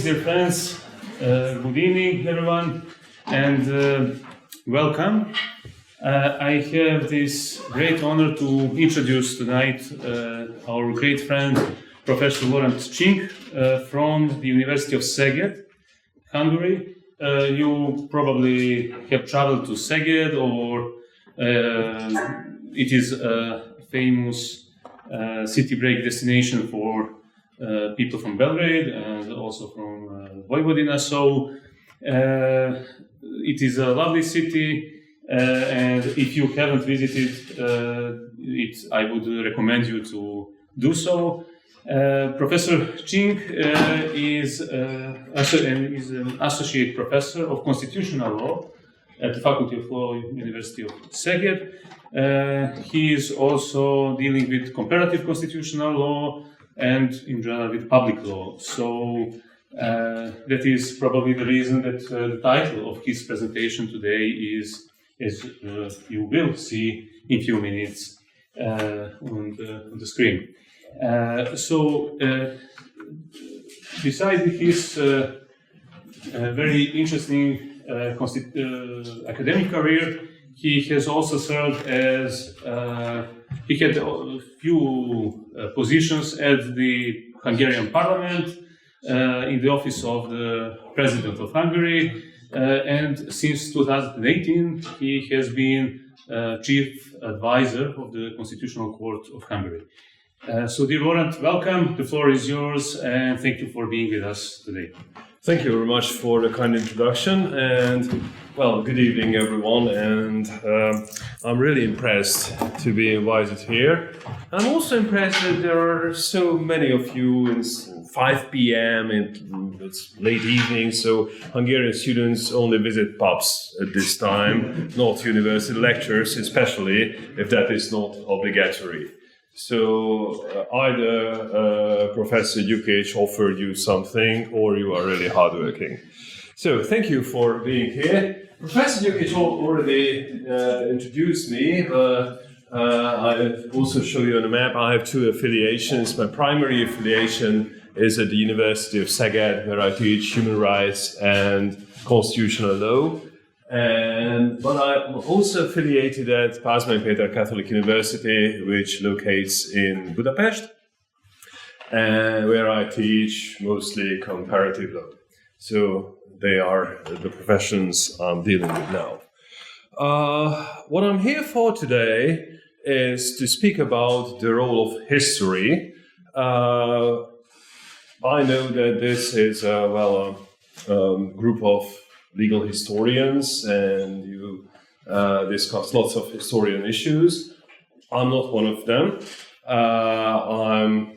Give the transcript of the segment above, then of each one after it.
colleagues, dear friends, good evening everyone, and welcome. I have this great honor to introduce tonight our great friend, Professor Lóránt Csink from the University of Szeged, Hungary. You probably have traveled to Szeged, or it is a famous city break destination for people from Belgrade and also from Vojvodina. So it is a lovely city, and if you haven't visited it, I would recommend you to do so. Professor Csink is an associate professor of constitutional law at the Faculty of Law, University of Szeged. He is also dealing with comparative constitutional law and in general with public law. So that is probably the reason that the title of his presentation today is, as you will see in a few minutes on the screen. Besides his very interesting academic career, he has also served as he had a few positions at the Hungarian Parliament, in the office of the President of Hungary, and since 2018 he has been Chief Advisor of the Constitutional Court of Hungary. So, dear Lóránt, welcome. The floor is yours, and thank you for being with us today. Thank you very much for the kind introduction, and well, good evening everyone, and I'm really impressed to be invited here. I'm also impressed that there are so many of you. It's 5 p.m. and it's late evening, so Hungarian students only visit pubs at this time, not university lectures, especially if that is not obligatory. So either Professor Jukic offered you something, or you are really hardworking. So thank you for being here. Professor Jukic already introduced me. I also show you on the map. I have two affiliations. My primary affiliation is at the University of Szeged, where I teach human rights and constitutional law. But I'm also affiliated at Pázmány Péter Catholic University, which locates in Budapest, where I teach mostly comparative law. So they are the professions I'm dealing with now. What I'm here for today is to speak about the role of history. I know that this is a group of legal historians, and you discuss lots of historian issues. I'm not one of them. I'm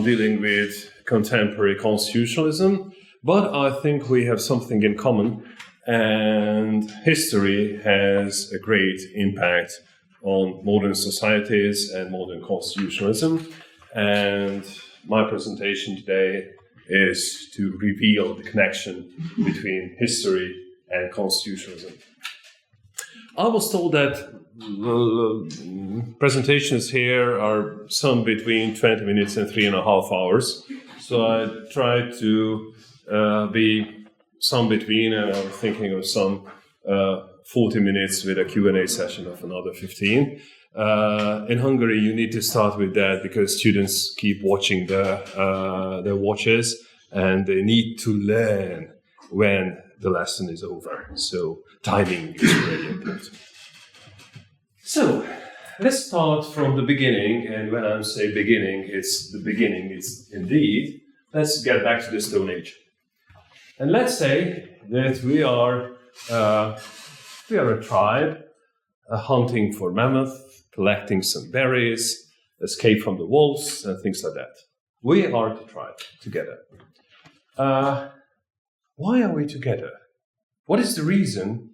dealing with contemporary constitutionalism, but I think we have something in common, and history has a great impact on modern societies and modern constitutionalism. And my presentation today is to reveal the connection between history and constitutionalism. I was told that presentations here are some between 20 minutes and 3.5 hours. So I tried to be some between, and I'm thinking of some 40 minutes with a Q&A session of another 15. In Hungary, you need to start with that because students keep watching their watches, and they need to learn when the lesson is over. So timing is very important. So let's start from the beginning, and when I say beginning, it's the beginning. It's indeed. Let's get back to the Stone Age, and let's say that we are a tribe hunting for mammoth, collecting some berries, escape from the wolves, and things like that. We are the tribe together. Why are we together? What is the reason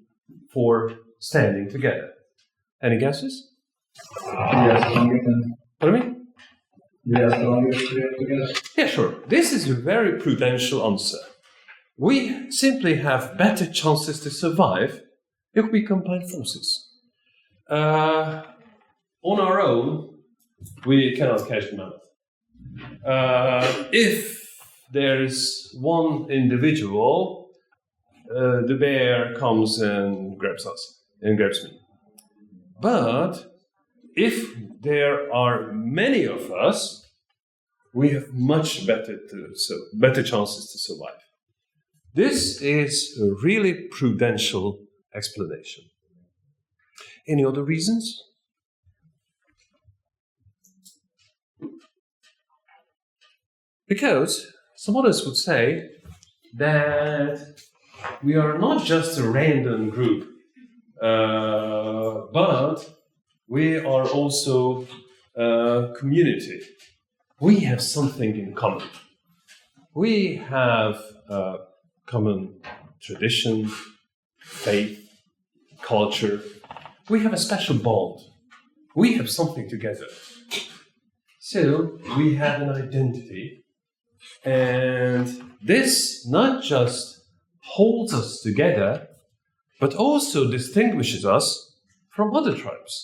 for standing together? Any guesses? Pardon me? Yeah, sure. This is a very prudential answer. We simply have better chances to survive if we combine forces. On our own, we cannot catch the mammoth. If there is one individual, the bear comes and grabs us, and grabs me. But if there are many of us, we have much better chances to survive. This is a really prudential explanation. Any other reasons? Because some others would say that we are not just a random group, but we are also a community. We have something in common. We have a common tradition, faith, culture. We have a special bond. We have something together. So we have an identity. And this not just holds us together, but also distinguishes us from other tribes.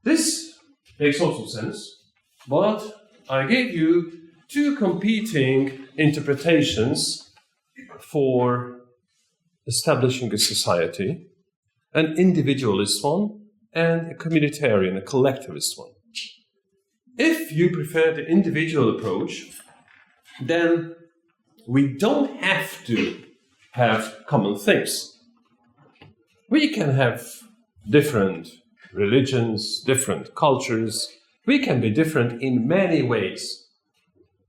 This makes also sense, but I gave you two competing interpretations for establishing a society, an individualist one and a communitarian, a collectivist one. If you prefer the individual approach, then we don't have to have common things. We can have different religions, different cultures. We can be different in many ways.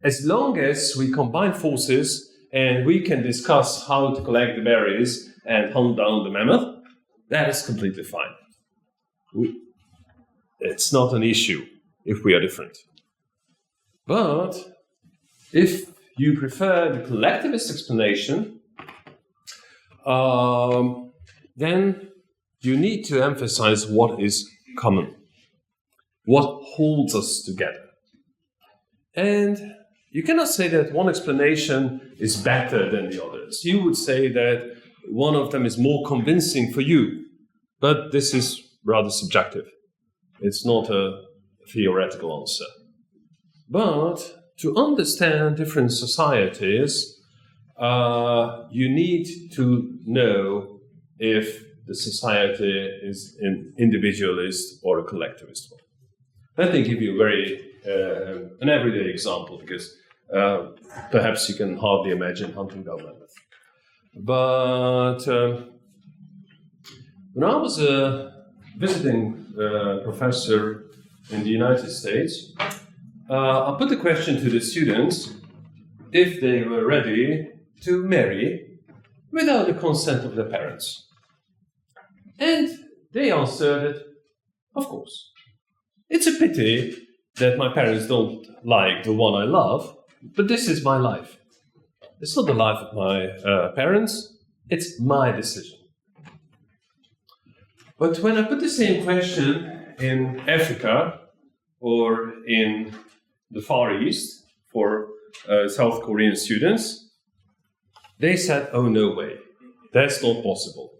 As long as we combine forces and we can discuss how to collect the berries and hunt down the mammoth, that is completely fine. It's not an issue if we are different. But if you prefer the collectivist explanation, then you need to emphasize what is common, what holds us together. And you cannot say that one explanation is better than the others. You would say that one of them is more convincing for you, but this is rather subjective. It's not a theoretical answer. But to understand different societies, you need to know if the society is an individualist or a collectivist one. Let me give you an everyday example, because perhaps you can hardly imagine hunting down mammoth. But when I was a visiting professor in the United States, I put the question to the students if they were ready to marry without the consent of their parents. And they answered, of course. It's a pity that my parents don't like the one I love, but this is my life. It's not the life of my parents, it's my decision. But when I put the same question in Africa or in the Far East for South Korean students, they said, oh, no way, that's not possible.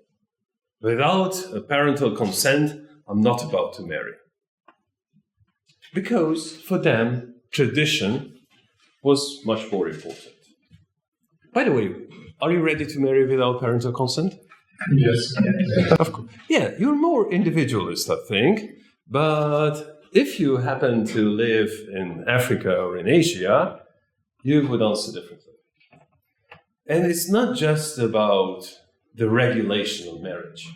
Without a parental consent, I'm not about to marry. Because for them, tradition was much more important. By the way, are you ready to marry without parental consent? Yes. Of course. Yeah, you're more individualist, I think. But if you happen to live in Africa or in Asia, you would answer differently. And it's not just about the regulation of marriage.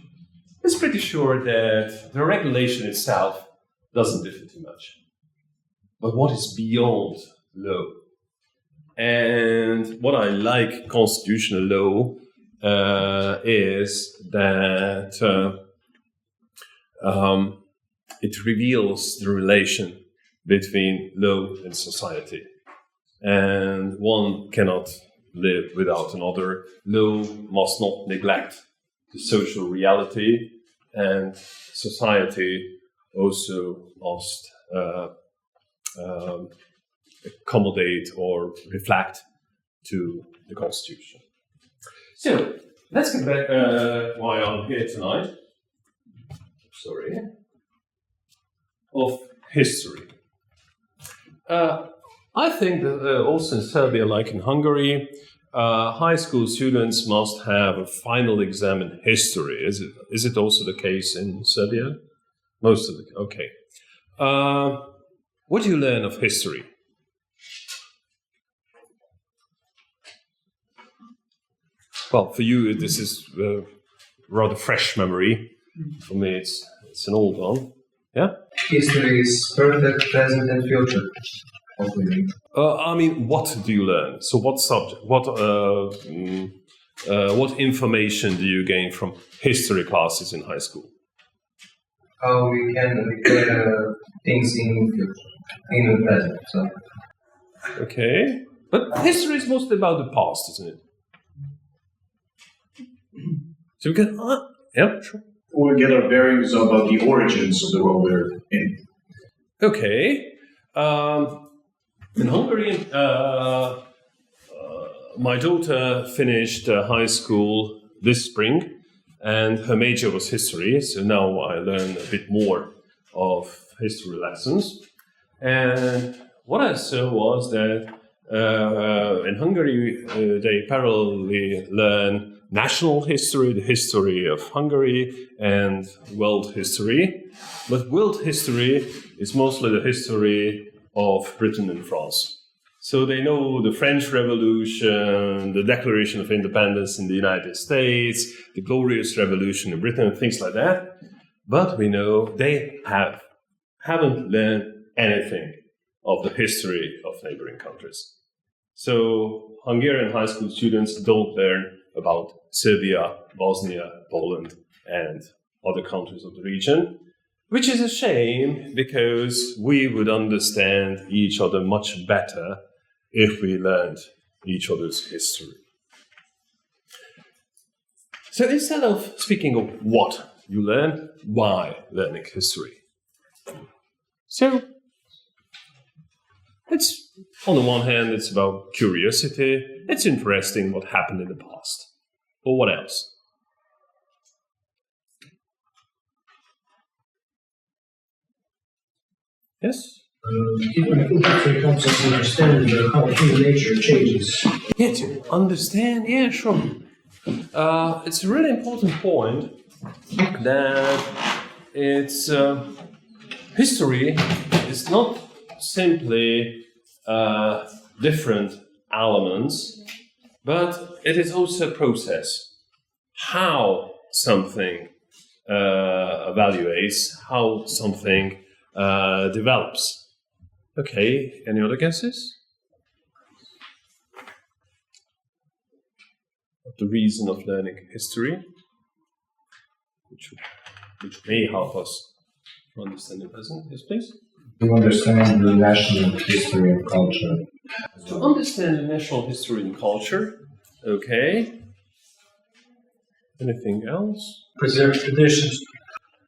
It's pretty sure that the regulation itself doesn't differ too much. But what is beyond law? And what I like constitutional law is that it reveals the relation between law and society. And one cannot live without another. Law must not neglect the social reality, and society also must accommodate or reflect to the Constitution. So, let's get back why I'm here tonight. Of history. I think that also in Serbia, like in Hungary, high school students must have a final exam in history. Is it also the case in Serbia? Most of the okay. What do you learn of history? Well, for you, this is rather fresh memory. For me, it's an old one. Yeah? History is perfect, present, and future. I mean, what do you learn? So, what subject? What information do you gain from history classes in high school? How we can repair things in future, in the present. So. Okay, but history is mostly about the past, isn't it? So we can, yeah, sure. Or get our bearings about the origins of the world we're in. Okay. In Hungary, my daughter finished high school this spring, and her major was history. So now I learn a bit more of history lessons. And what I saw was that in Hungary, they parallelly learn national history, the history of Hungary, and world history. But world history is mostly the history of Britain and France. So they know the French Revolution, the Declaration of Independence in the United States, the Glorious Revolution in Britain, and things like that. But we know they haven't learned anything of the history of neighboring countries. So Hungarian high school students don't learn about Serbia, Bosnia, Poland, and other countries of the region, which is a shame because we would understand each other much better if we learned each other's history. So instead of speaking of what you learn, why learning history? So it's, on the one hand, it's about curiosity. It's interesting what happened in the past. Or what else? Yes? I think history helps us understand how human nature changes. Yeah, to understand, yeah, sure. It's a really important point that it's history is not simply different elements, but it is also a process. How something evaluates, how something develops. Okay, any other guesses? The reason of learning history, which may help us to understand the present. Yes, please. To understand the national history and culture. To understand the national history and culture. Okay. Anything else? Preserve traditions.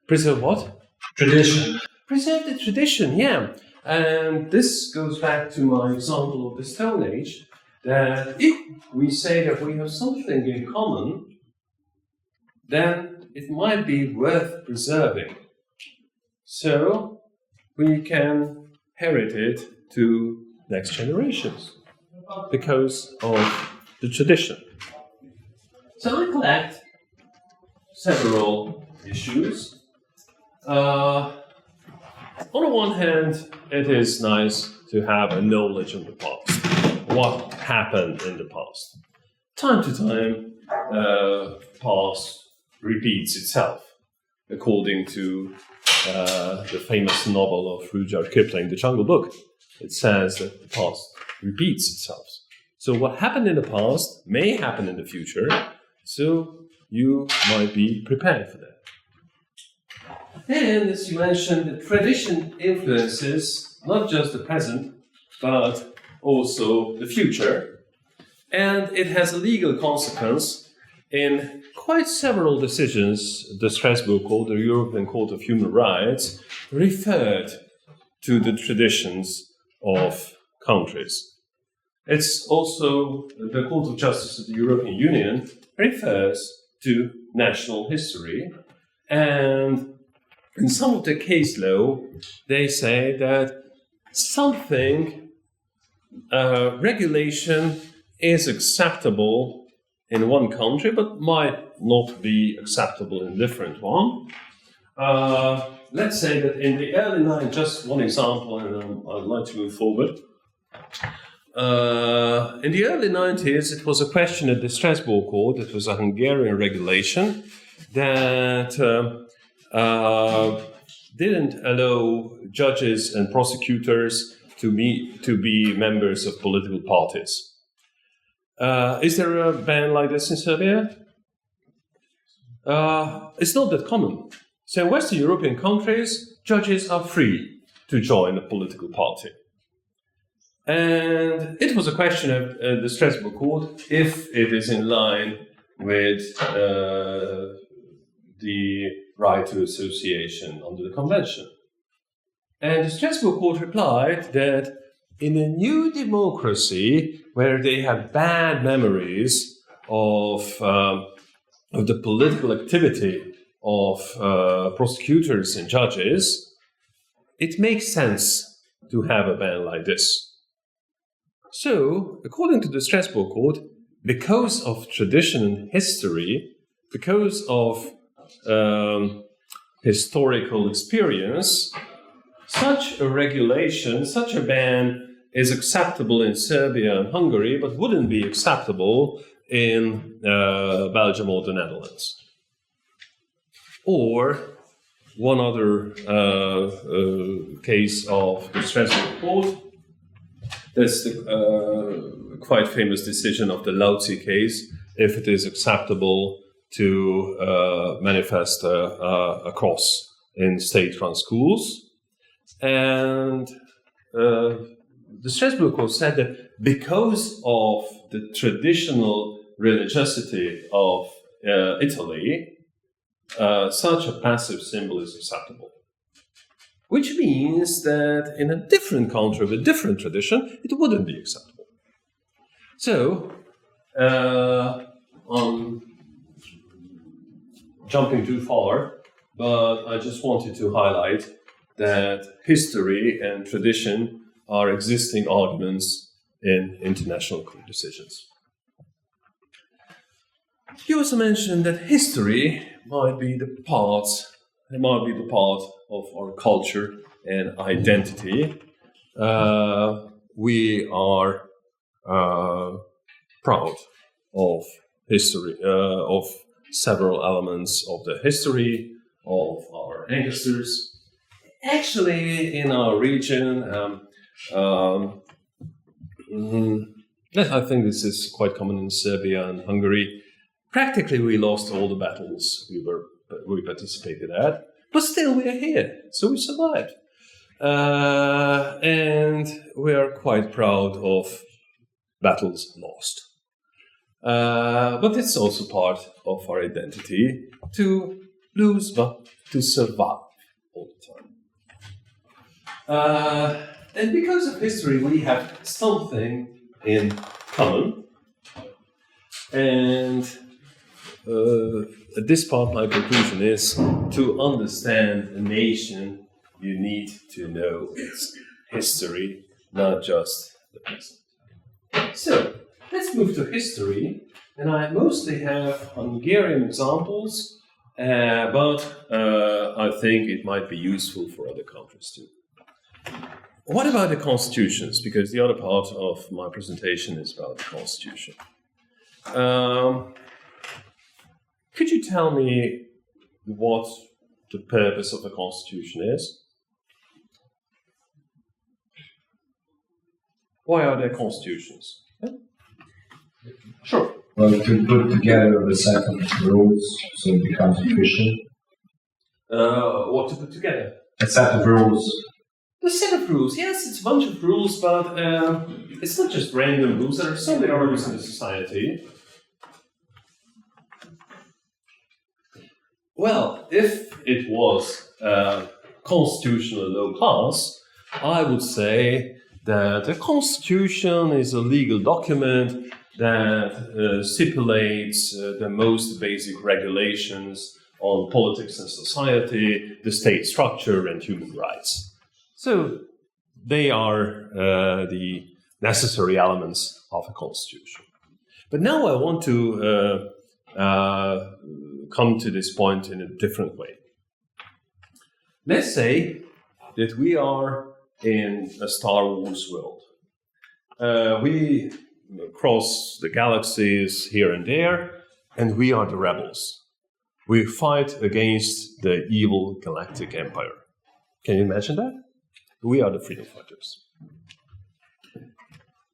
Preserve what? Tradition. Preserve the tradition, yeah. And this goes back to my example of the Stone Age, that if we say that we have something in common, then it might be worth preserving. So we can inherit it to next generations because of the tradition. So I collect several issues. On the one hand, it is nice to have a knowledge of the past. What happened in the past? Time to time, past repeats itself, according to the famous novel of Rudyard Kipling, The Jungle Book. It says that the past repeats itself. So what happened in the past may happen in the future, so you might be prepared for that. And as you mentioned, the tradition influences not just the present, but also the future. And it has a legal consequence in quite several decisions. The Strasbourg Court, the European Court of Human Rights, referred to the traditions of countries. It's also the Court of Justice of the European Union refers to national history, and in some of the case law, they say that something regulation is acceptable in one country, but might not be acceptable in a different one. Let's say that in the early 90s, just one example, and I'd like to move forward. In the early 90s, it was a question at the Strasbourg court. It was a Hungarian regulation that didn't allow judges and prosecutors to be members of political parties. Is there a ban like this in Serbia? It's not that common. So in Western European countries, judges are free to join a political party. And it was a question of the Strasbourg court if it is in line with the right to association under the convention. And the Strasbourg court replied that in a new democracy where they have bad memories of the political activity of prosecutors and judges, it makes sense to have a ban like this. So, according to the Strasbourg court, because of tradition and history, because of historical experience, such a regulation, such a ban is acceptable in Serbia and Hungary, but wouldn't be acceptable in Belgium or the Netherlands. Or one other case of the Strasbourg court, that's the quite famous decision of the Lauzi case, if it is acceptable to manifest a cross in state-run schools. And the Strasbourg court said that because of the traditional religiosity of Italy, such a passive symbol is acceptable. Which means that in a different country with a different tradition, it wouldn't be acceptable. So, I'm jumping too far, but I just wanted to highlight that history and tradition are existing arguments in international decisions. You also mentioned that history might be the part of our culture and identity. We are proud of history, of several elements of the history of our ancestors. Actually, in our region, I think this is quite common in Serbia and Hungary. Practically, we lost all the battles we participated at, but still we are here, so we survived. And we are quite proud of battles lost. But it's also part of our identity to lose, but to survive all the time. And because of history, we have something in common. And at this part, my conclusion is to understand a nation, you need to know its history, not just the present. So, let's move to history. And I mostly have Hungarian examples, but I think it might be useful for other countries too. What about the constitutions? Because the other part of my presentation is about the constitution. Could you tell me what the purpose of a constitution is? Why are there constitutions? Yeah? Sure. Well, to put together a set of rules so it becomes efficient. What to put together? A set of rules. A set of rules, yes, it's a bunch of rules, but it's not just random rules. There are so many rules in the society. Well, if it was constitutional low class, I would say that a constitution is a legal document that stipulates the most basic regulations on politics and society, the state structure, and human rights. So they are the necessary elements of a constitution. But now I want to come to this point in a different way. Let's say that we are in a Star Wars world. We cross the galaxies here and there, and we are the rebels. We fight against the evil galactic empire. Can you imagine that? We are the freedom fighters.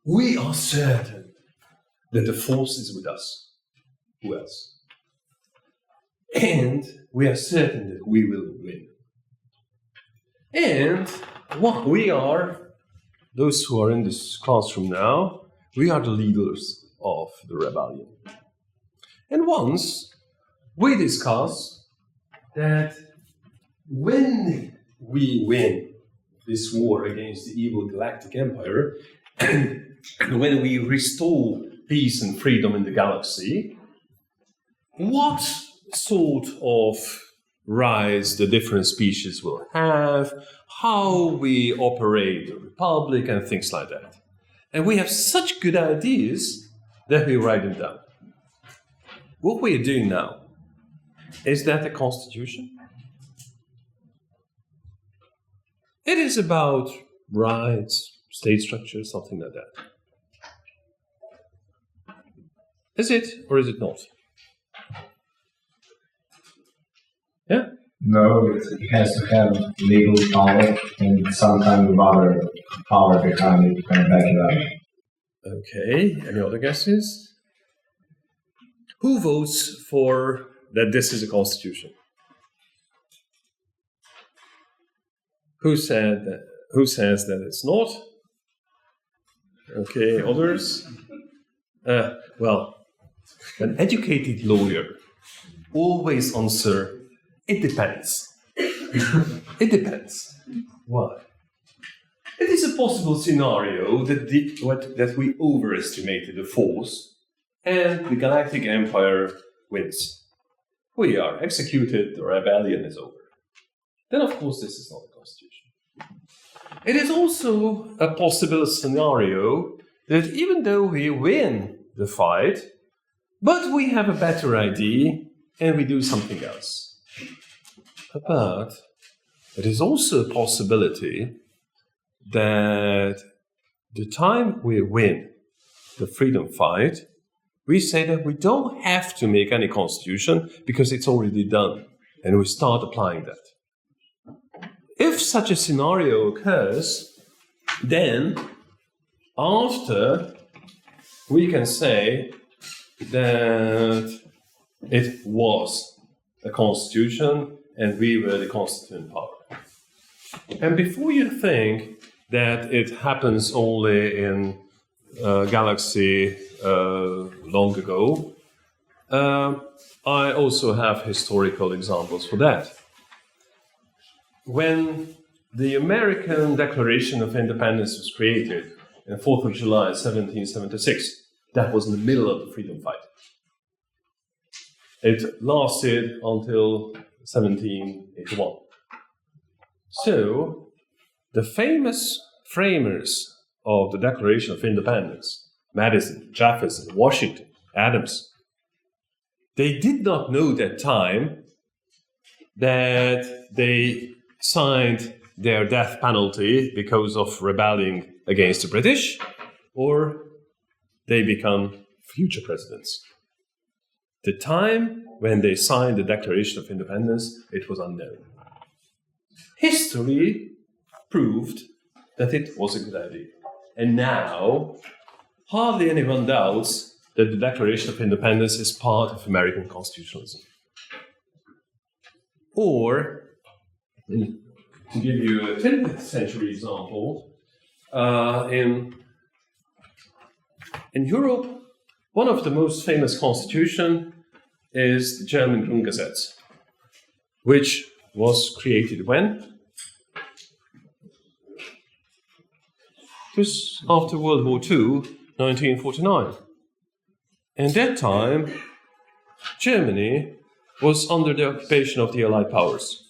We are certain that the force is with us. Who else? And we are certain that we will win. And what we are, those who are in this classroom now, we are the leaders of the rebellion. And once we discuss that when we win this war against the evil galactic empire, and when we restore peace and freedom in the galaxy, what sort of rights the different species will have, how we operate the republic, and things like that. And we have such good ideas that we write them down. What we are doing now, is that a constitution? It is about rights, state structure, something like that. Is it or is it not? Yeah? No, it has to have legal power and some kind of other power behind it and back it up. Okay, any other guesses? Who votes for that this is a constitution? Who says that it's not? Okay, others? Well, an educated lawyer always answer, it depends. It depends. Why? It is a possible scenario that we overestimated the force and the galactic empire wins. We are executed, the rebellion is over. Then, of course, this is not a constitution. It is also a possible scenario that even though we win the fight, but we have a better idea and we do something else. But it is also a possibility that the time we win the freedom fight, we say that we don't have to make any constitution because it's already done, and we start applying that. If such a scenario occurs, then after we can say that it was a constitution and we were the constituent power. And before you think that it happens only in a galaxy long ago, I also have historical examples for that. When the American Declaration of Independence was created on 4th of July 1776, that was in the middle of the freedom fight. It lasted until 1781. So, the famous framers of the Declaration of Independence, Madison, Jefferson, Washington, Adams, they did not know that time that they signed their death penalty because of rebelling against the British, or they become future presidents. The time when they signed the Declaration of Independence, it was unknown. History proved that it was a good idea. And now, hardly anyone doubts that the Declaration of Independence is part of American constitutionalism. Or, to give you a 20th century example, in Europe, one of the most famous constitutions is the German Grundgesetz, which was created when? Just after World War II, 1949. And that time, Germany was under the occupation of the Allied powers.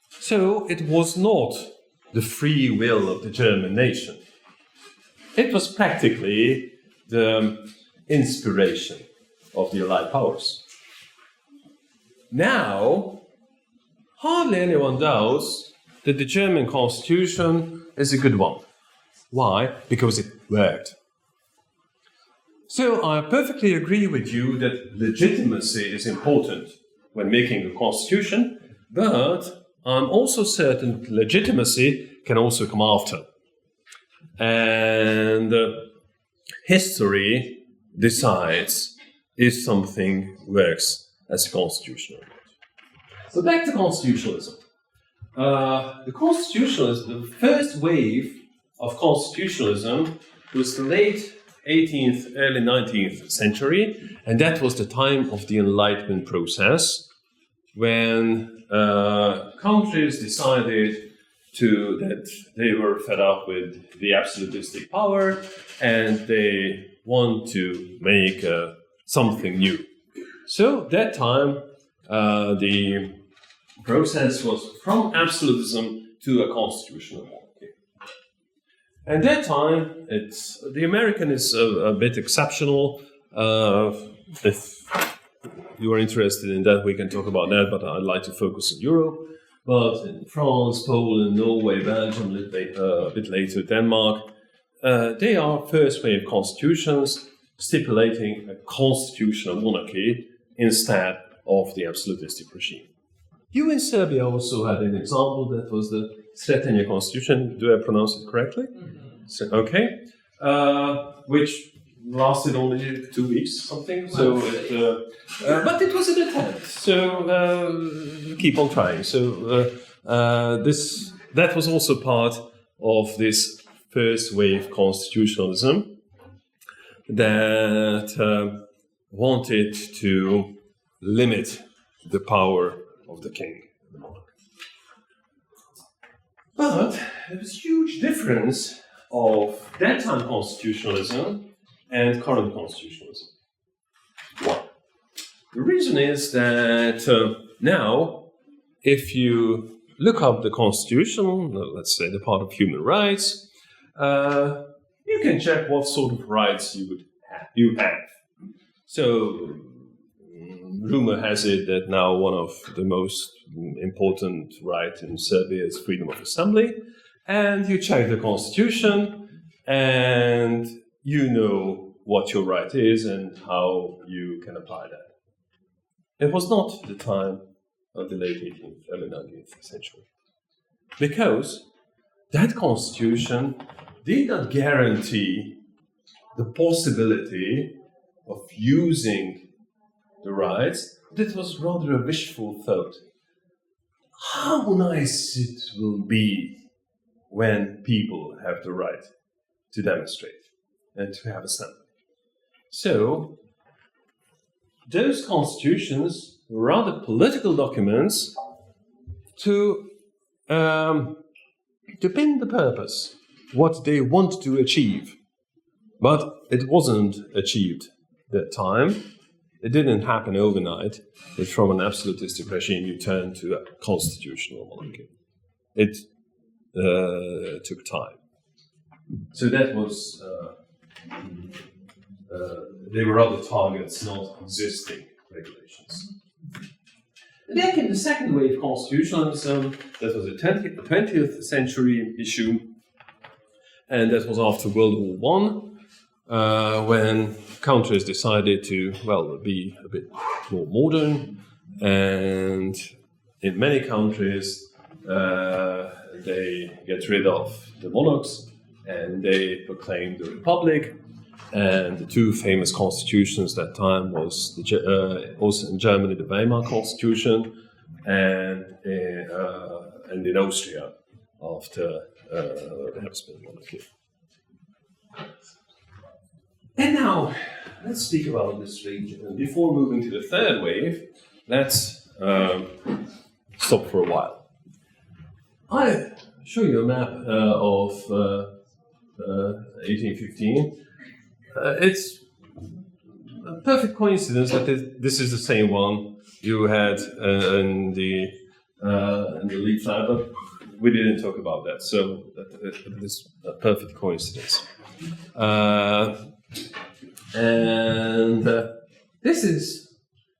So it was not the free will of the German nation. it was practically the inspiration of the Allied powers. Now, hardly anyone doubts that the German constitution is a good one. Why? Because it worked. So I perfectly agree with you that legitimacy is important when making a constitution, but I'm also certain that legitimacy can also come after. And history decides if something works as a constitution or not. So back to constitutionalism. The first wave of constitutionalism was the late 18th, early 19th century, and that was the time of the Enlightenment process, when countries decided that they were fed up with the absolutistic power and they want to make something new. So that time, the process was from absolutism to a constitutional monarchy. And that time, the American is a bit exceptional. If you are interested in that, we can talk about that, but I'd like to focus on Europe. But in France, Poland, Norway, Belgium, a bit later Denmark, they are first wave constitutions stipulating a constitutional monarchy instead of the absolutistic regime. You in Serbia also had an example, that was the Sretanja constitution. Do I pronounce it correctly? So, okay. Which lasted only 2 weeks, something. So, but it was an attempt. So keep on trying. So that was also part of this first wave constitutionalism that wanted to limit the power of the king, the monarch. But there was a huge difference of that time constitutionalism and current constitutionalism. Why? The reason is that now, if you look up the constitution, let's say the part of human rights, you can check what sort of rights you have. So, rumor has it that now one of the most important rights in Serbia is freedom of assembly, and you check the constitution, and you know what your right is and how you can apply that. It was not the time of the late 18th, early 19th century. Because that constitution did not guarantee the possibility of using the rights. That was rather a wishful thought. How nice it will be when people have the right to demonstrate and to have assembly. So, those constitutions were rather political documents to pin the purpose, what they want to achieve. But it wasn't achieved that time. It didn't happen overnight, that from an absolutistic regime you turn to a constitutional monarchy. It took time. So that was, they were other targets, not existing regulations. Back in the second wave constitutionalism, that was a 20th century issue, and that was after World War I, when countries decided to, be a bit more modern, and in many countries they get rid of the monarchs and they proclaim the republic. And the two famous constitutions that time was also in Germany the Weimar Constitution, and in Austria after the Habsburg monarchy. And now let's speak about this region. And before moving to the third wave, let's stop for a while. I show you a map of 1815. It's a perfect coincidence that this is the same one you had in the leaflet, but we didn't talk about that, so that is a perfect coincidence. This is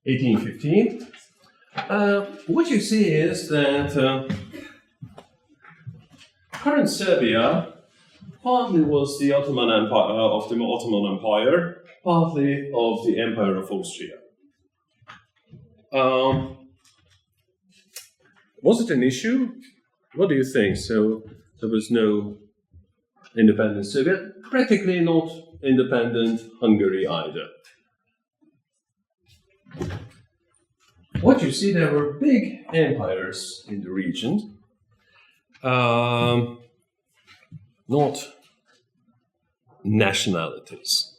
1815. What you see is that current Serbia partly was the Ottoman Empire, partly of the Empire of Austria. Was it an issue? What do you think? So there was no independent Serbia, practically not independent Hungary either. What you see, there were big empires in the region, not nationalities.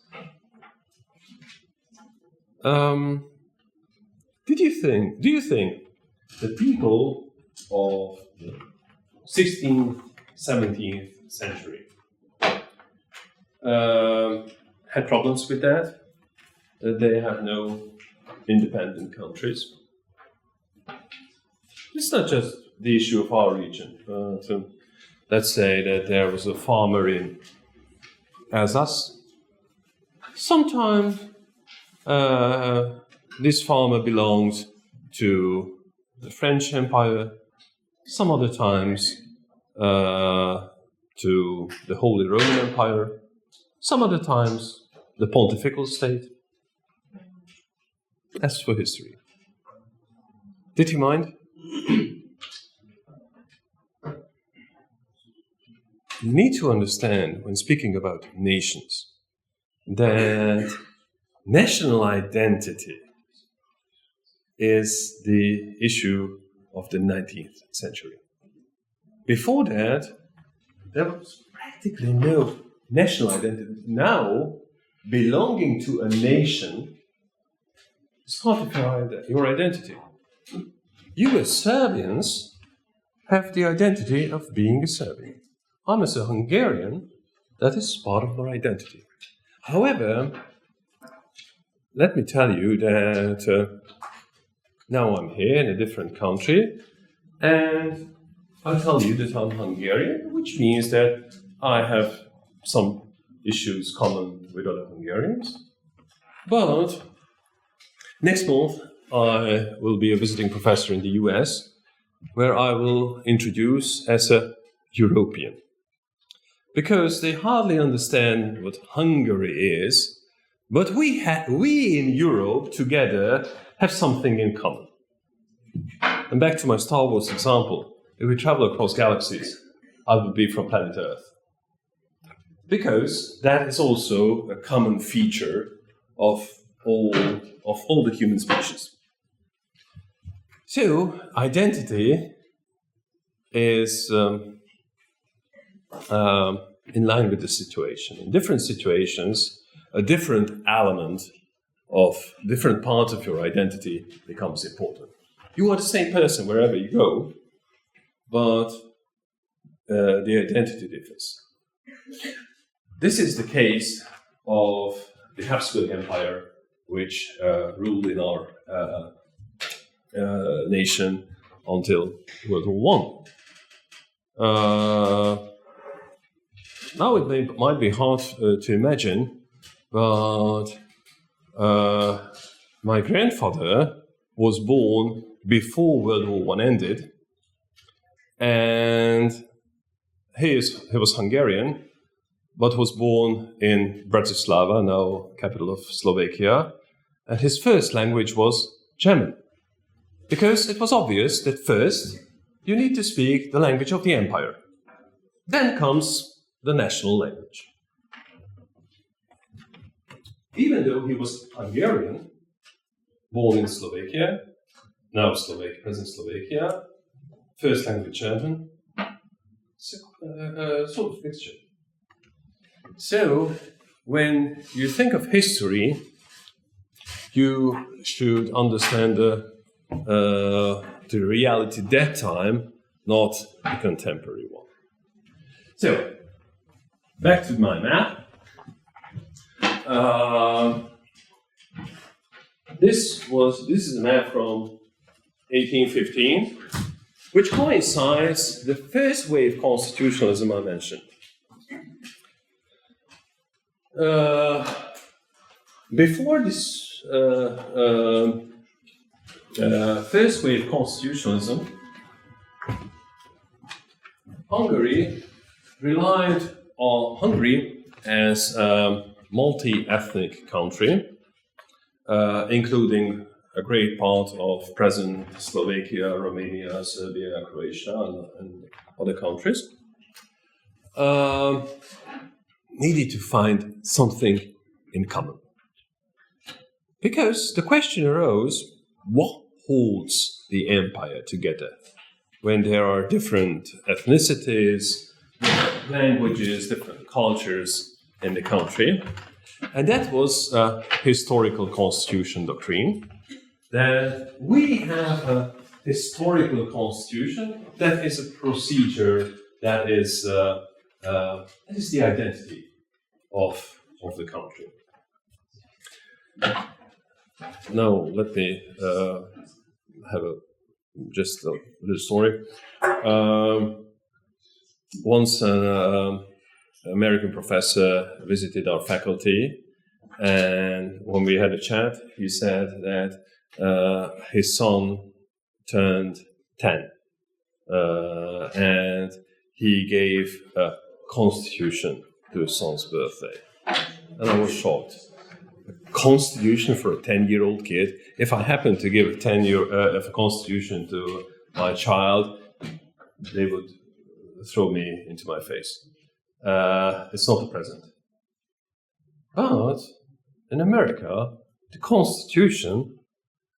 Do you think the people of the 16th, 17th century had problems with that? That they had no independent countries? It's not just the issue of our region, but let's say that there was a farmer in Alsace. Sometimes this farmer belonged to the French Empire, some other times to the Holy Roman Empire, some other times the Pontifical State. As for history. Did he mind? You need to understand, when speaking about nations, that national identity is the issue of the 19th century. Before that, there was practically no national identity. Now, belonging to a nation is part of your identity. You as Serbians have the identity of being a Serbian. I'm as a Hungarian, that is part of my identity. However, let me tell you that now I'm here in a different country, and I tell you that I'm Hungarian, which means that I have some issues common with other Hungarians. But next month, I will be a visiting professor in the US, where I will introduce as a European. Because they hardly understand what Hungary is, but we in Europe together have something in common. And back to my Star Wars example, if we travel across galaxies, I would be from planet Earth. Because that is also a common feature of all the human species. So, identity is in line with the situation. In different situations, a different element of different parts of your identity becomes important. You are the same person wherever you go, but the identity differs. This is the case of the Habsburg Empire, which ruled in our nation until World War I. Now it might be hard to imagine, but my grandfather was born before World War I ended, and he was Hungarian, but was born in Bratislava, now capital of Slovakia, and his first language was German. Because it was obvious that first you need to speak the language of the empire. Then comes the national language. Even though he was Hungarian, born in Slovakia, now present Slovakia, first language German, sort of mixture. So, when you think of history, you should understand the reality that time, not the contemporary one. So, back to my map. This is a map from 1815, which coincides the first wave constitutionalism I mentioned. Before this first wave constitutionalism, Hungary as a multi-ethnic country, including a great part of present Slovakia, Romania, Serbia, Croatia, and other countries, needed to find something in common. Because the question arose, what holds the empire together when there are different ethnicities, different languages, different cultures in the country? And that was a historical constitution doctrine, that we have a historical constitution that is a procedure that is the identity of the country. Now, let me have just a little story. Once an American professor visited our faculty, and when we had a chat, he said that his son turned 10, and he gave a constitution to his son's birthday. And I was shocked. A constitution for a 10-year-old kid. If I happen to give a constitution to my child, they would throw me into my face. It's not the present. But in America, the Constitution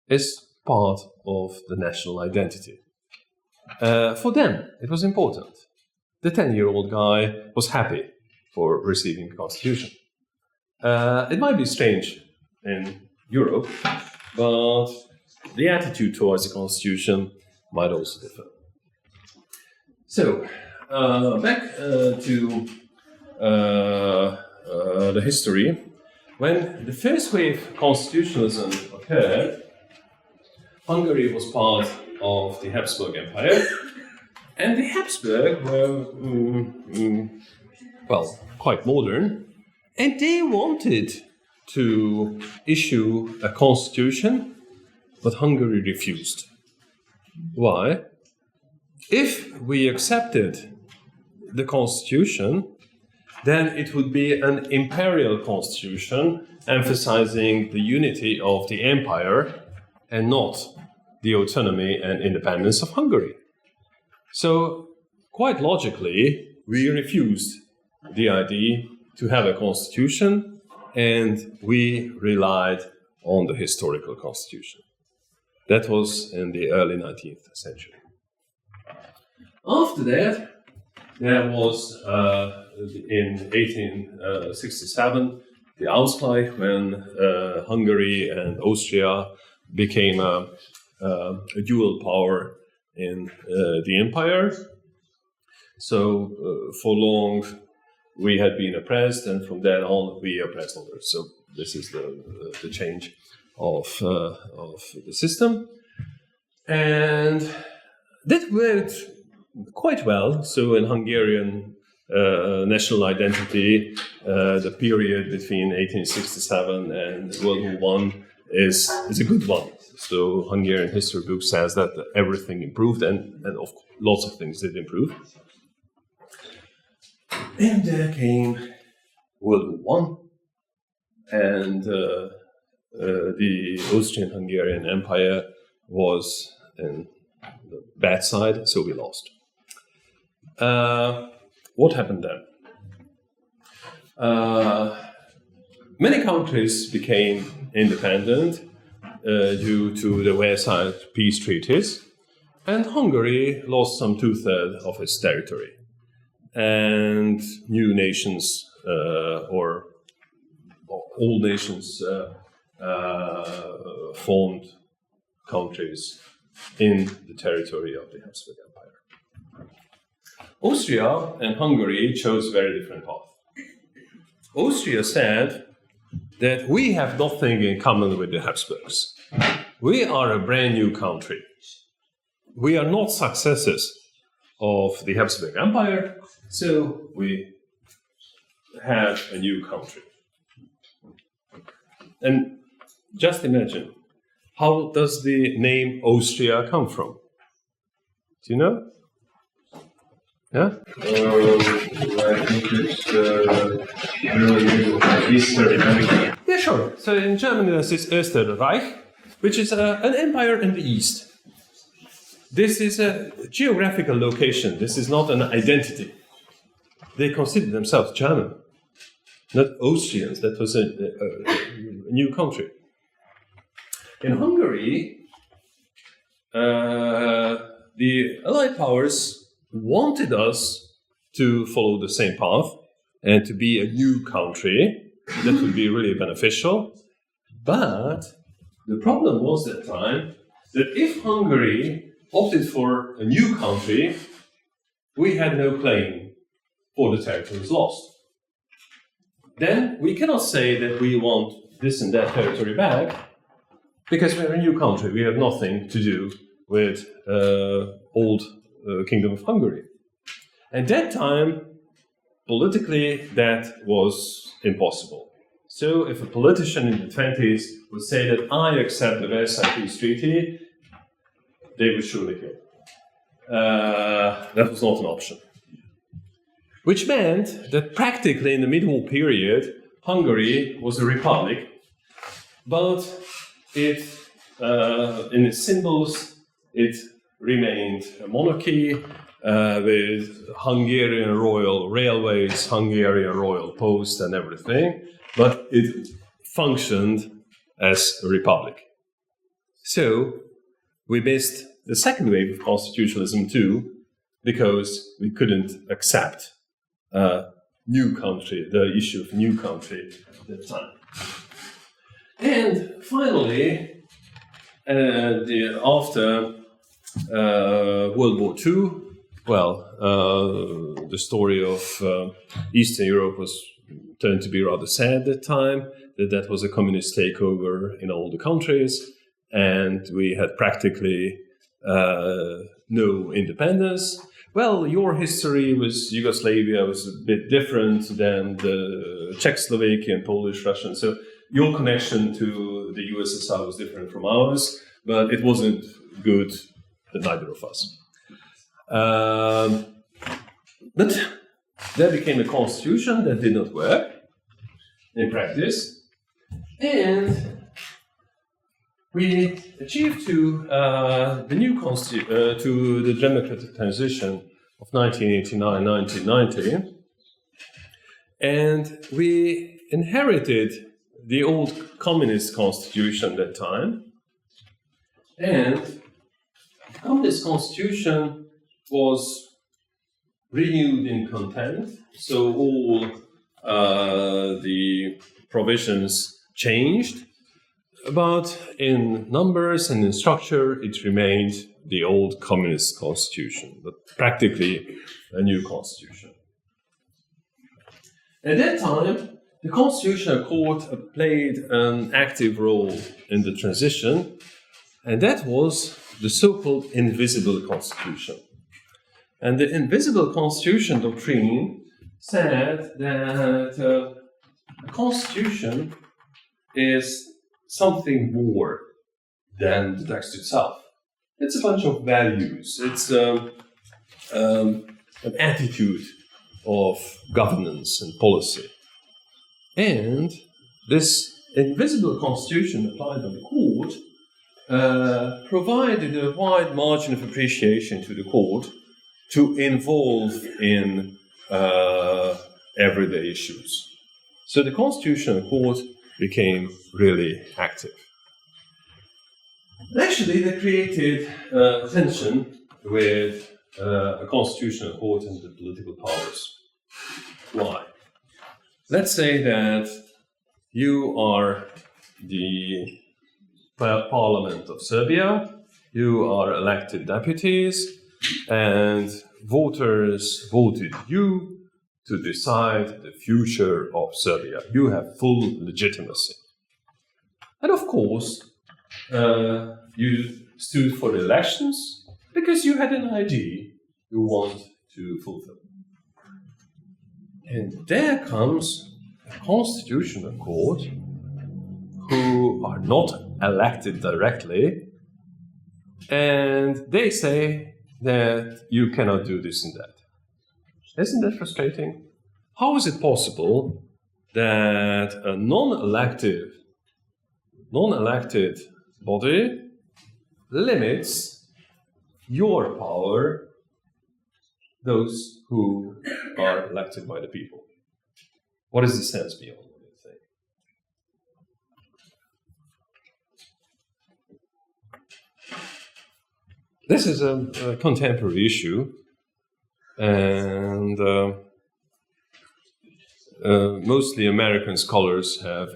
is part of the national identity. For them, it was important. The 10-year-old guy was happy for receiving the Constitution. It might be strange in Europe, but the attitude towards the Constitution might also differ. So, back to the history. When the first wave constitutionalism occurred, Hungary was part of the Habsburg Empire, and the Habsburg were, quite modern, and they wanted to issue a constitution, but Hungary refused. Why? If we accepted the constitution, then it would be an imperial constitution emphasizing the unity of the empire and not the autonomy and independence of Hungary. So, quite logically, we refused the idea to have a constitution, and we relied on the historical constitution. That was in the early 19th century. After that, there was, in 1867, the Ausgleich, when Hungary and Austria became a dual power in the empire. So for long we had been oppressed, and from then on we oppressed others. So this is the change of the system, and that worked quite well. So in Hungarian national identity, the period between 1867 and World War I is a good one. So Hungarian history book says that everything improved, and of course, lots of things did improve. And there came World War I, and the Austrian-Hungarian Empire was in the bad side, so we lost. What happened then? Many countries became independent due to the Versailles peace treaties, and Hungary lost some 2/3 of its territory. And new nations, or old nations, formed countries in the territory of the Habsburg Empire. Austria and Hungary chose a very different path. Austria said that we have nothing in common with the Habsburgs. We are a brand new country. we are not successors of the Habsburg Empire, so we have a new country. And just imagine, how does the name Austria come from? Do you know? Yeah? I think it's really Eastern. Yeah, sure. So in Germany there's this Österreich, which is an empire in the east. This is a geographical location. This is not an identity. They consider themselves German, not Austrians. That was a new country. In Hungary, the Allied powers wanted us to follow the same path and to be a new country. That would be really beneficial. But the problem was that time that if Hungary opted for a new country, we had no claim for the territories lost. Then we cannot say that we want this and that territory back, because we're a new country. We have nothing to do with old Kingdom of Hungary. At that time, politically, that was impossible. So if a politician in the 20s would say that I accept the Versailles Peace Treaty, they would surely kill. That was not an option. Which meant that practically in the medieval period, Hungary was a republic, but it, in its symbols, it remained a monarchy with Hungarian royal railways, Hungarian royal post and everything, but it functioned as a republic. So we missed the second wave of constitutionalism too, because we couldn't accept new country, the issue of new country at that time. And finally, after World War II, the story of Eastern Europe was turned to be rather sad at that time, that was a communist takeover in all the countries, and we had practically no independence. Well, your history with Yugoslavia was a bit different than the Czechoslovakian, Polish, Russian. So your connection to the USSR was different from ours, but it wasn't good for neither of us. But there became a constitution that did not work in practice, and we achieved to the democratic transition of 1989-1990, and we inherited the old communist constitution at that time. And the communist constitution was renewed in content, so all the provisions changed. But in numbers and in structure, it remained the old communist constitution, but practically a new constitution. At that time, the Constitutional Court played an active role in the transition, and that was the so-called invisible constitution. And the invisible constitution doctrine said that a constitution is something more than the text itself. It's a bunch of values. It's an attitude of governance and policy. And this invisible constitution applied by the court provided a wide margin of appreciation to the court to involve in everyday issues. So the Constitutional Court became really active. And actually, they created tension with a constitutional court and the political powers. Why? Let's say that you are the Parliament of Serbia, you are elected deputies, and voters voted you to decide the future of Serbia. You have full legitimacy. And of course, you stood for elections, because you had an idea you want to fulfill. And there comes a constitutional court who are not elected directly, and they say that you cannot do this and that. Isn't that frustrating? How is it possible that a non-elected body limits your power, those who are elected by the people? What is the sense beyond what you think? This is a contemporary issue, and mostly American scholars have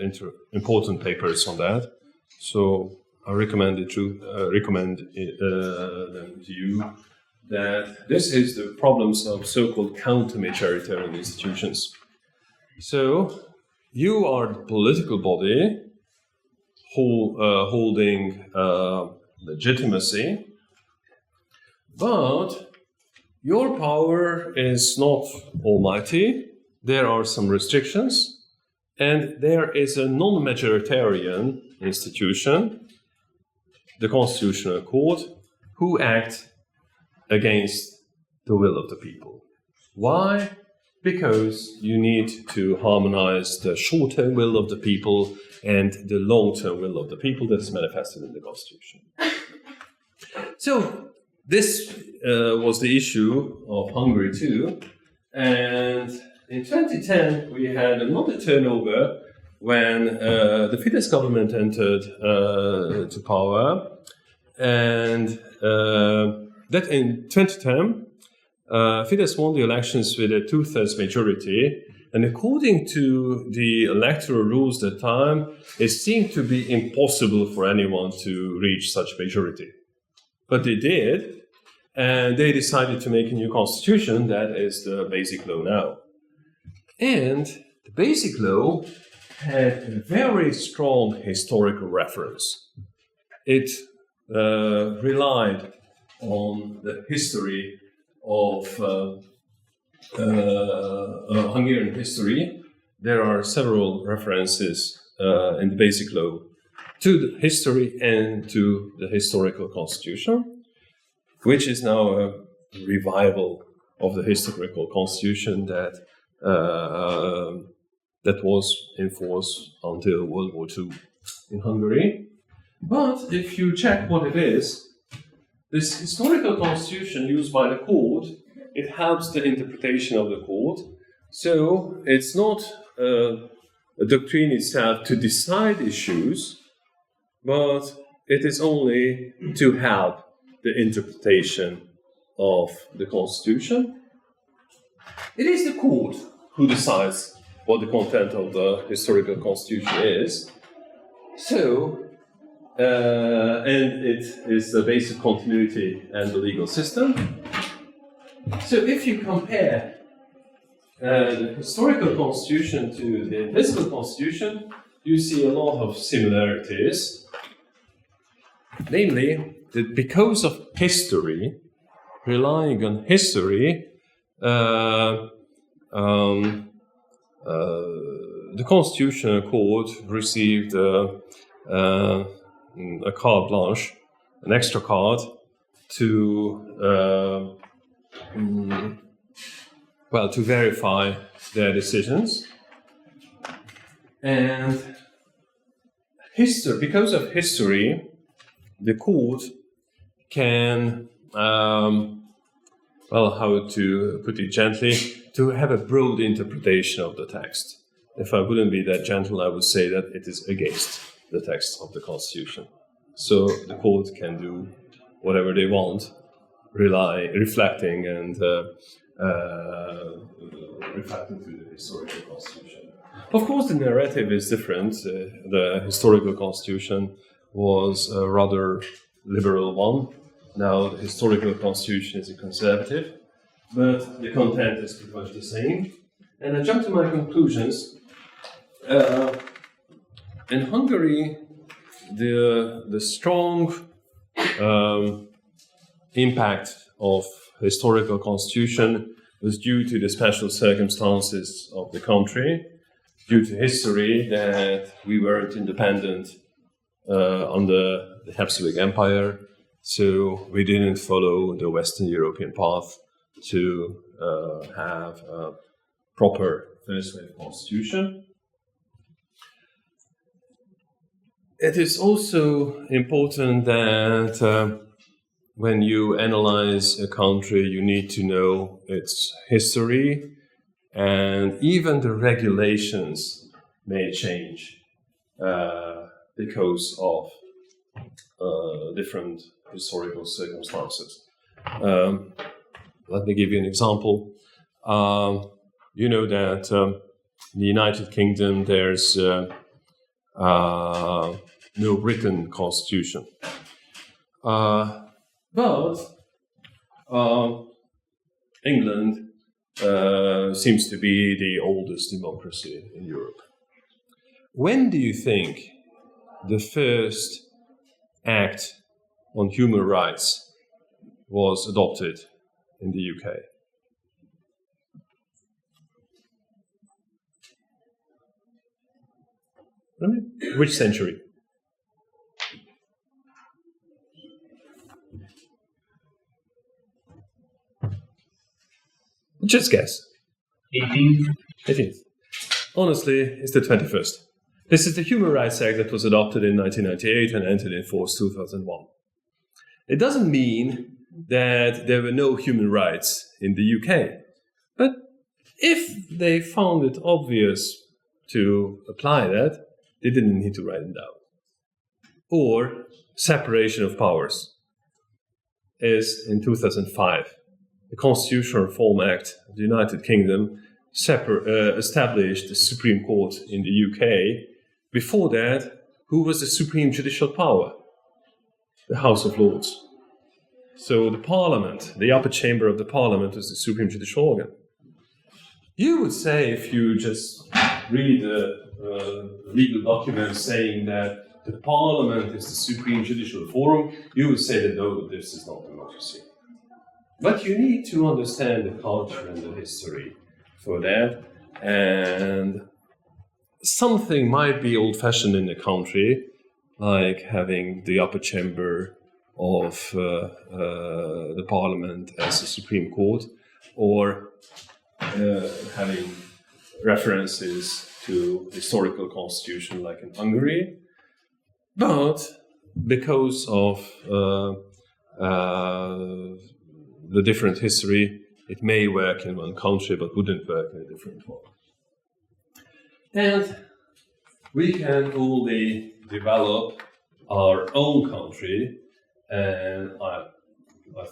important papers on that. So I recommend them to you. That this is the problems of so-called counter-majoritarian institutions. So you are the political body holding legitimacy, but your power is not almighty. There are some restrictions, and there is a non-majoritarian institution, the Constitutional Court, who act against the will of the people. Why? Because you need to harmonize the short-term will of the people and the long-term will of the people that is manifested in the Constitution. So this was the issue of Hungary too, and in 2010 we had another turnover when the Fidesz government entered to power, and that in 2010, Fidesz won the elections with a 2/3 majority, and according to the electoral rules at the time, it seemed to be impossible for anyone to reach such majority. But they did, and they decided to make a new constitution that is the Basic Law now. And the Basic Law had a very strong historical reference. It relied on the history of Hungarian history. There are several references in the Basic Law to the history and to the historical constitution, which is now a revival of the historical constitution that was in force until World War II in Hungary. But if you check what it is, this historical constitution used by the court, it helps the interpretation of the court. So it's not a doctrine itself to decide issues, but it is only to help the interpretation of the constitution. It is the court who decides what the content of the historical constitution is. So, and it is the basic continuity and the legal system. So if you compare the historical constitution to the physical constitution, you see a lot of similarities. Namely, that because of history, relying on history, the Constitutional Court received a carte blanche, an extra card, to verify their decisions. And because of history, the court can, how to put it gently, to have a broad interpretation of the text. If I wouldn't be that gentle, I would say that it is against the text of the Constitution. So the court can do whatever they want, reflecting and reflecting to the historical Constitution. Of course, the narrative is different. The historical Constitution was a rather liberal one. Now the historical Constitution is a conservative, but the content is pretty much the same. And I jump to my conclusions. In Hungary, the strong impact of historical constitution was due to the special circumstances of the country, due to history that we weren't independent under the Habsburg Empire, so we didn't follow the Western European path to have a proper first wave constitution. It is also important that when you analyze a country, you need to know its history, and even the regulations may change because of different historical circumstances. Let me give you an example. You know that in the United Kingdom there's no written constitution. But England seems to be the oldest democracy in Europe. When do you think the first act on human rights was adopted in the UK? Which century? Just guess. 18th. Honestly, it's the 21st. This is the Human Rights Act that was adopted in 1998 and entered in force 2001. It doesn't mean that there were no human rights in the UK. But if they found it obvious to apply that, they didn't need to write it down. Or separation of powers, as in 2005. The Constitutional Reform Act of the United Kingdom established the Supreme Court in the UK. Before that, who was the supreme judicial power? The House of Lords. So the Parliament, the upper chamber of the Parliament, was the supreme judicial organ. You would say, if you just read the legal documents saying that the Parliament is the supreme judicial forum, you would say that no, this is not democracy. But you need to understand the culture and the history for that, and something might be old-fashioned in the country, like having the upper chamber of the Parliament as the Supreme Court, or having references to historical constitution like in Hungary. But because of the different history, it may work in one country but wouldn't work in a different one. And we can only develop our own country, and I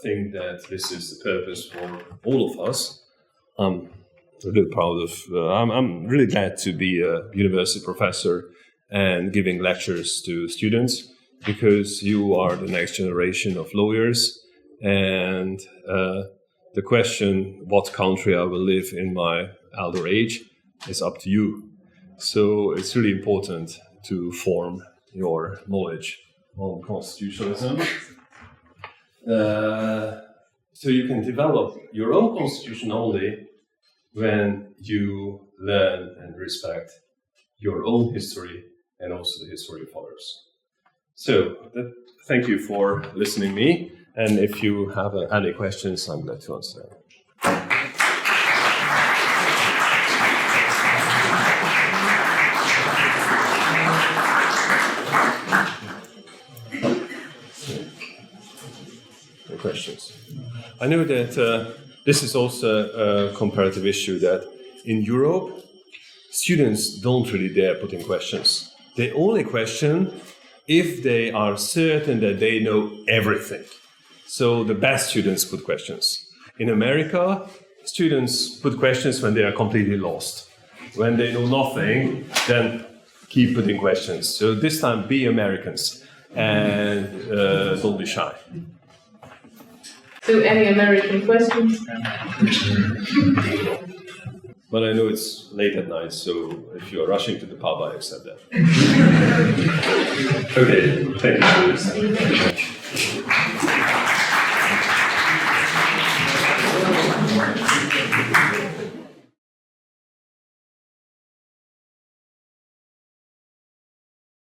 think that this is the purpose for all of us. I'm really proud of, I'm really glad to be a university professor and giving lectures to students, because you are the next generation of lawyers, and the question, what country I will live in my elder age, is up to you. So it's really important to form your knowledge on constitutionalism. So you can develop your own constitution only when you learn and respect your own history and also the history of others. So thank you for listening to me, and if you have any questions, I'm glad to answer. Questions. I know that this is also a comparative issue, that in Europe, students don't really dare put in questions. They only question if they are certain that they know everything. So the best students put questions. In America, students put questions when they are completely lost. When they know nothing, then keep putting questions. So this time, be Americans and don't be shy. So, any American questions? But I know it's late at night, so if you are rushing to the pub, I accept that. Okay, thank you for listening.